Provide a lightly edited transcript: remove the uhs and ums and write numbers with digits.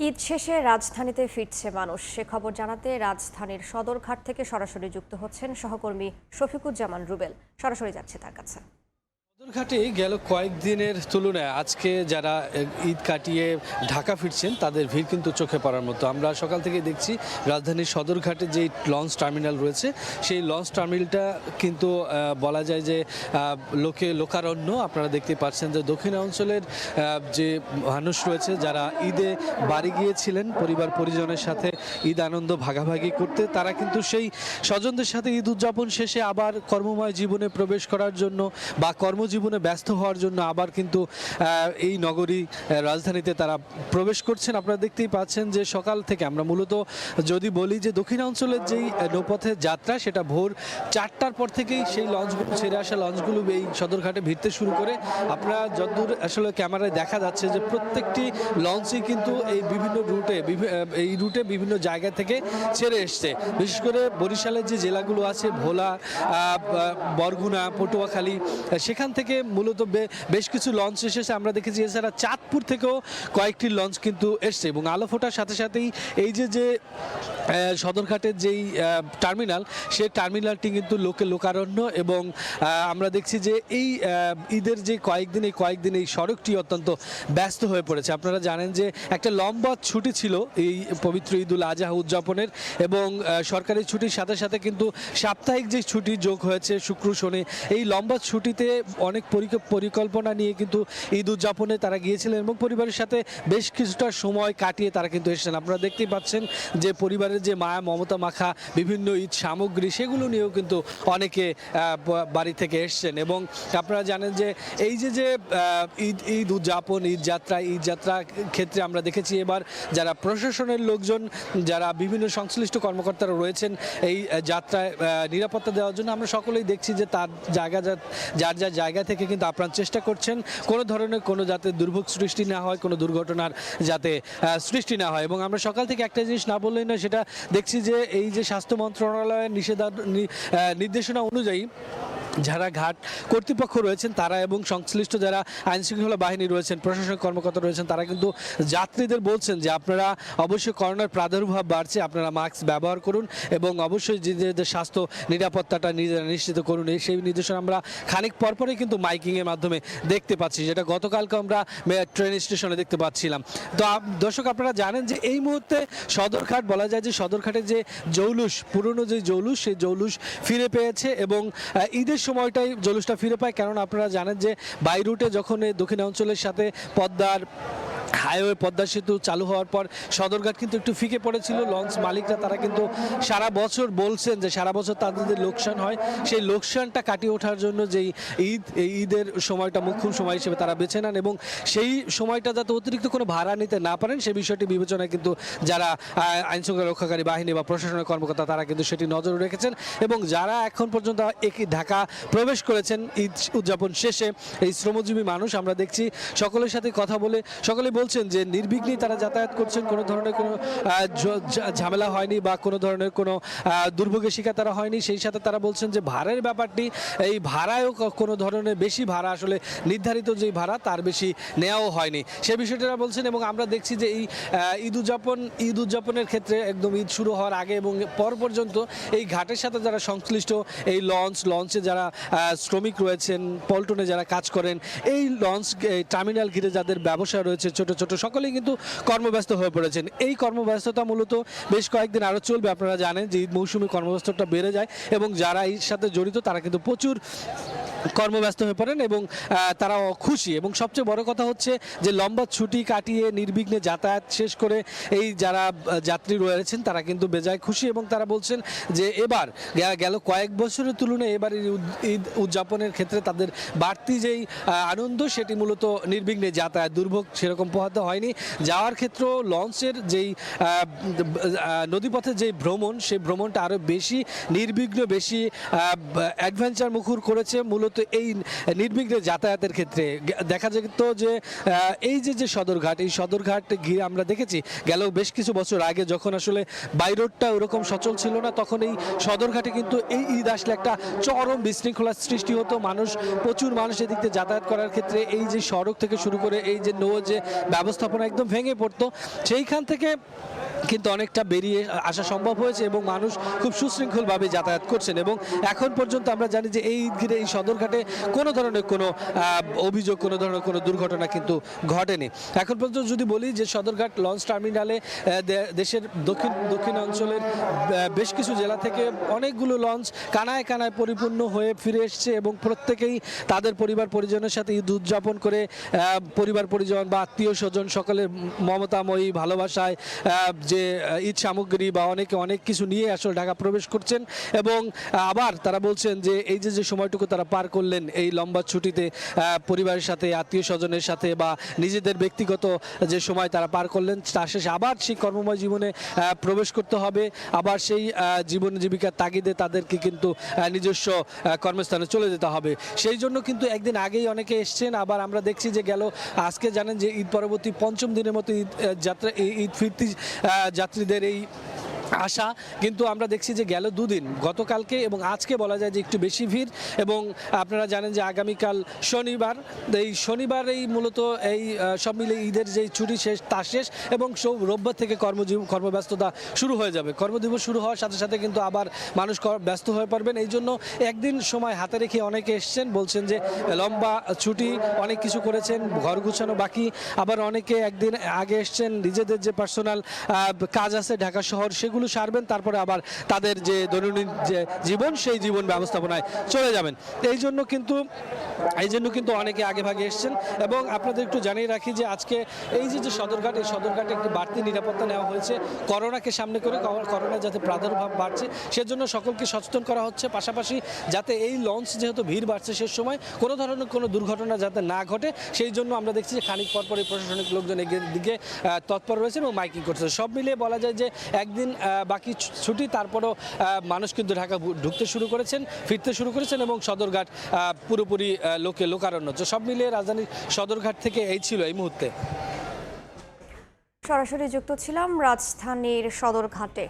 ঈদ শেষে রাজধানীতে ফিরছে মানুষ। সে খবর জানাতে রাজধানীর সদরঘাট থেকে সরাসরি যুক্ত হচ্ছেন সহকর্মী শফিকুজ্জামান রুবেল। সরাসরি যাচ্ছে তার কাছে। সদরঘাটে গেল কয়েকদিনের তুলনায় আজকে যারা ঈদ কাটিয়ে ঢাকা ফিরছেন তাদের ভিড় কিন্তু চোখে পড়ার মতো। আমরা সকাল থেকে দেখছি রাজধানীর সদরঘাটে যে লঞ্চ টার্মিনাল রয়েছে সেই লঞ্চ টার্মিনালটা কিন্তু বলা যায় যে লোকারণ্য। আপনারা দেখতে পাচ্ছেন যে দক্ষিণ অঞ্চলের যে মানুষ রয়েছে যারা ঈদে বাড়ি গিয়েছিলেন পরিবার পরিজনের সাথে ঈদ আনন্দ ভাগাভাগি করতে, তারা কিন্তু সেই স্বজনদের সাথে ঈদ উদযাপন শেষে আবার কর্মময় জীবনে প্রবেশ করার জন্য বা কর্মজীবনে ব্যস্ত হওয়ার জন্য আবার কিন্তু এই নগরী রাজধানীতে তারা প্রবেশ করছেন। আপনারা দেখতেই পাচ্ছেন যে সকাল থেকে আমরা মূলত যদি বলি যে দক্ষিণাঞ্চলের যেই নৌপথের যাত্রা সেটা ভোর 4টার পর থেকেই সেই লঞ্চগুলো ছেড়ে আসা লঞ্চগুলো এই সদরঘাটে ভিড়তে শুরু করে। আপনারা যতদূর আসলে ক্যামেরায় দেখা যাচ্ছে যে প্রত্যেকটি লঞ্চই কিন্তু এই বিভিন্ন রুটে বিভিন্ন জায়গা থেকে ছেড়ে এসছে। বিশেষ করে বরিশালের যে জেলাগুলো আছে ভোলা, বরগুনা, পটুয়াখালী, সেখান থেকে মূলত বেশ কিছু লঞ্চ এসেছে। আমরা দেখেছি এছাড়া চাঁদপুর থেকেও কয়েকটি লঞ্চ কিন্তু এসছে এবং আলো ফোটার সাথে সাথেই এই যে সদরঘাটের যেই টার্মিনাল সেই টার্মিনালটি কিন্তু লোকারণ্য এবং আমরা দেখছি যে এই ঈদের যে কয়েকদিন এই সড়কটি অত্যন্ত ব্যস্ত হয়ে পড়েছে। আপনারা জানেন যে একটা লম্বা ছুটি ছিল এই পবিত্র ঈদ উল আজহা উদযাপনের এবং সরকারি ছুটির সাথে সাথে কিন্তু সাপ্তাহিক যে ছুটি যোগ হয়েছে শুক্র শনি, এই লম্বা ছুটিতে অনেক পরিকল্পনা নিয়ে কিন্তু ঈদ উদযাপনে তারা গিয়েছিলেন এবং পরিবারের সাথে বেশ কিছুটা সময় কাটিয়ে তারা কিন্তু এসেছেন। আপনারা দেখতেই পাচ্ছেন যে পরিবারের যে মায়া মমতা মাখা বিভিন্ন ঈদ সামগ্রী সেগুলো নিয়েও কিন্তু অনেকে বাড়ি থেকে এসছেন এবং আপনারা জানেন যে এই যে ঈদ উদযাপন ঈদ যাত্রা ক্ষেত্রে আমরা দেখেছি এবার যারা প্রশাসনের লোকজন যারা বিভিন্ন সংশ্লিষ্ট কর্মকর্তারা রয়েছেন এই যাত্রায় নিরাপত্তা দেওয়ার জন্য আমরা সকলেই দেখছি যে তার যার জায়গা থেকে কিন্তু আপ্রাণ চেষ্টা করছেন কোনো ধরনের কোনো যাতে দুর্ভোগ সৃষ্টি না হয়, কোনো দুর্ঘটনার যাতে সৃষ্টি না হয়। এবং আমরা সকাল থেকে একটা জিনিস না বললেই না, সেটা দেখছি যে এই যে স্বাস্থ্য মন্ত্রণালয়ের নির্দেশনা অনুযায়ী যারা ঘাট কর্তৃপক্ষ রয়েছেন তারা এবং সংশ্লিষ্ট যারা আইনশৃঙ্খলা বাহিনী রয়েছেন, প্রশাসনিক কর্মকর্তা রয়েছেন, তারা কিন্তু যাত্রীদের বলছেন যে আপনারা অবশ্যই করোনার প্রাদুর্ভাব বাড়ছে, আপনারা মাস্ক ব্যবহার করুন এবং অবশ্যই নিজেদের স্বাস্থ্য নিরাপত্তাটা নিজেরা নিশ্চিত করুন। সেই নির্দেশনা আমরা খানিক পরপরই কিন্তু মাইকিংয়ের মাধ্যমে দেখতে পাচ্ছি, যেটা গতকালকে আমরা ট্রেন স্টেশনে দেখতে পাচ্ছিলাম। তো দর্শক আপনারা জানেন যে এই মুহূর্তে সদরঘাট বলা যায় যে সদরঘাটের যে জৌলুস, পুরনো যে জৌলুস সেই জৌলুস ফিরে পেয়েছে এবং ঈদের সময়টাই জৌলুসটা ফিরে পায়। কারণ আপনারা জানেন যে বাই রুটে যখন এই দক্ষিণাঞ্চলের সাথে হাইওয়ে পদ্মা সেতু চালু হওয়ার পর সদরঘাট কিন্তু একটু ফিকে পড়েছিল। লঞ্চ মালিকরা তারা কিন্তু সারা বছর বলছেন যে সারা বছর তাদের যে লোকসান হয় সেই লোকসানটা কাটিয়ে ওঠার জন্য যেই ঈদের সময়টা মুখ্য সময় হিসেবে তারা বেছে নেন এবং সেই সময়টা যাতে অতিরিক্ত কোনো ভাড়া নিতে না পারেন সেই বিষয়টি বিবেচনায় কিন্তু যারা আইনশৃঙ্খলা রক্ষাকারী বাহিনী বা প্রশাসনের কর্মকর্তা তারা কিন্তু সেটি নজরে রেখেছেন এবং যারা এখন পর্যন্ত ঢাকা প্রবেশ করেছেন ঈদ উদযাপন শেষে এই শ্রমজীবী মানুষ আমরা দেখছি সকলের সাথে কথা বলে সকলে বলছেন যে নির্বিঘ্নেই তারা যাতায়াত করছেন, কোনো ধরনের কোনো ঝামেলা হয়নি বা কোনো ধরনের কোনো দুর্ভোগের শিকার তারা হয়নি। সেই সাথে তারা বলছেন যে ভাড়ার ব্যাপারটি, এই ভাড়ায়ও কোনো ধরনের বেশি ভাড়া আসলে নির্ধারিত যেই ভাড়া তার বেশি নেওয়াও হয়নি সে বিষয়টি তারা বলছেন। এবং আমরা দেখছি যে এই ঈদ উদযাপনের ক্ষেত্রে একদম ঈদ শুরু হওয়ার আগে এবং পর পর্যন্ত এই ঘাটের সাথে যারা সংশ্লিষ্ট এই লঞ্চে যারা শ্রমিক রয়েছেন, পল্টনে যারা কাজ করেন, এই লঞ্চ টার্মিনাল ঘিরে যাদের ব্যবসা রয়েছে ছোট ছোট, সকলেই কিন্তু কর্মব্যস্ত হয়ে পড়েছেন। এই কর্মব্যস্ততা মূলত বেশ কয়েকদিন আরও চলবে। আপনারা জানেন যে ঈদ মৌসুমে কর্মব্যস্ততা বেড়ে যায় এবং যারা এর সাথে জড়িত তারা কিন্তু প্রচুর কর্মব্যস্ত হয়ে পড়েন এবং তারা খুশি। এবং সবচেয়ে বড় কথা হচ্ছে যে লম্বা ছুটি কাটিয়ে নির্বিঘ্নে যাতায়াত শেষ করে এই যারা যাত্রী রয়েছেন তারা কিন্তু বেজায় খুশি এবং তারা বলছেন যে এবার গেল কয়েক বছরের তুলনায় এবার ঈদ উদযাপনের ক্ষেত্রে তাদের বাড়তি যেই আনন্দ সেটি মূলত নির্বিঘ্নে যাতায়াত, দুর্ভোগ সেরকম পোহাতে হয়নি। যাওয়ার ক্ষেত্রেও লঞ্চের যেই নদীপথের যেই ভ্রমণ সেই ভ্রমণটা আরও বেশি নির্বিঘ্ন, বেশি অ্যাডভেঞ্চার মুখর করেছে। মূলত মূলত এই নির্বিঘ্নে যাতায়াতের ক্ষেত্রে দেখা যেত যে এই যে সদরঘাট, এই সদরঘাট ঘিরে আমরা দেখেছি গেল বেশ কিছু বছর আগে যখন আসলে বাই রোডটা ওরকম সচল ছিল না, তখন এই সদরঘাটে কিন্তু এই ঈদ আসলে একটা চরম বিশৃঙ্খলার সৃষ্টি হতো। প্রচুর মানুষ এদিক থেকে যাতায়াত করার ক্ষেত্রে এই যে সড়ক থেকে শুরু করে এই যে যে ব্যবস্থাপনা একদম ভেঙে পড়তো, সেইখান থেকে কিন্তু অনেকটা বেরিয়ে আসা সম্ভব হয়েছে এবং মানুষ খুব সুশৃঙ্খলভাবে যাতায়াত করছেন। এবং এখন পর্যন্ত আমরা জানি যে এই ঈদ ঘিরে এই সদরঘাটে কোনো ধরনের কোনো অভিযোগ, কোনো ধরনের কোনো দুর্ঘটনা কিন্তু ঘটেনি এখন পর্যন্ত। যদি বলি যে সদরঘাট লঞ্চ টার্মিনালে দেশের দক্ষিণ অঞ্চলের বেশ কিছু জেলা থেকে অনেকগুলো লঞ্চ কানায় কানায় পরিপূর্ণ হয়ে ফিরে এসছে এবং প্রত্যেকেই তাদের পরিবার পরিজনের সাথে ঈদ উদযাপন করে পরিবার পরিজন বা আত্মীয় স্বজন সকলের মমতাময়ী ভালোবাসায় যে ঈদ সামগ্রী বা অনেক কিছু নিয়ে আসলে ঢাকা প্রবেশ করছেন। এবং আবার তারা বলছেন যে এই যে সময়টুকু তারা পার করলেন এই লম্বা ছুটিতে পরিবারের সাথে, আত্মীয় স্বজনের সাথে বা নিজেদের ব্যক্তিগত যে সময় তারা পার করলেন, তার শেষে আবার সেই কর্মময় জীবনে প্রবেশ করতে হবে। আবার সেই জীবন জীবিকার তাগিদে তাদেরকে কিন্তু নিজস্ব কর্মস্থানে চলে যেতে হবে। সেই জন্য কিন্তু একদিন আগেই অনেকে এসছেন। আবার আমরা দেখছি যে আজকে জানেন যে ঈদ পরবর্তী পঞ্চম দিনের মতো ঈদ ফিরতি যাত্রীদের এই আশা, কিন্তু আমরা দেখছি যে গেল দুদিন, গতকালকে এবং আজকে বলা যায় যে একটু বেশি ভিড়। এবং আপনারা জানেন যে আগামীকাল শনিবার এই মূলত এই সব মিলে ঈদের যে ছুটি তা শেষ এবং রোববার থেকে কর্মব্যস্ততা শুরু হয়ে যাবে। কর্মদিবস শুরু হওয়ার সাথে সাথে কিন্তু আবার মানুষ ব্যস্ত হয়ে পড়বেন। এই জন্য একদিন সময় হাতে রেখে অনেকে এসছেন, বলছেন যে লম্বা ছুটি, অনেক কিছু করেছেন, ঘর গুছানো বাকি। আবার অনেকে একদিন আগে এসছেন, নিজেদের যে পার্সোনাল কাজ আছে ঢাকা শহর সেগুলো সারবেন, তারপরে আবার তাদের যে দৈনন্দিন যে জীবন সেই জীবন ব্যবস্থাপনায় চলে যাবেন। এই জন্য কিন্তু অনেকে আগে ভাগে এসছেন। এবং আপনাদের একটু জানিয়ে রাখি যে আজকে এই যে সদরঘাট, এই সদরঘাটে একটি বাড়তি নিরাপত্তা নেওয়া হয়েছে করোনাকে সামনে করে। করোনা যাতে প্রাদুর্ভাব বাড়ছে সেজন্য সকলকে সচেতন করা হচ্ছে, পাশাপাশি যাতে এই লঞ্চ যেহেতু ভিড় বাড়ছে সে সময় কোনো ধরনের কোনো দুর্ঘটনা যাতে না ঘটে সেই জন্য আমরা দেখছি যে খানিক পরপরই প্রশাসনিক লোকজন এগিয়ে দিকে তৎপর রয়েছে এবং মাইকিং করছে। সব মিলিয়ে বলা যায় যে একদিন বাকি ছুটি, তারপরও মানুষ কিন্তু ঢাকা ফিরতে শুরু করেছেন এবং সদরঘাট পুরোপুরি লোকারণ্য। সব মিলিয়ে রাজধানীর সদরঘাট থেকে এই ছিল এই মুহূর্তে। সরাসরি যুক্ত ছিলাম রাজধানীর সদরঘাটে।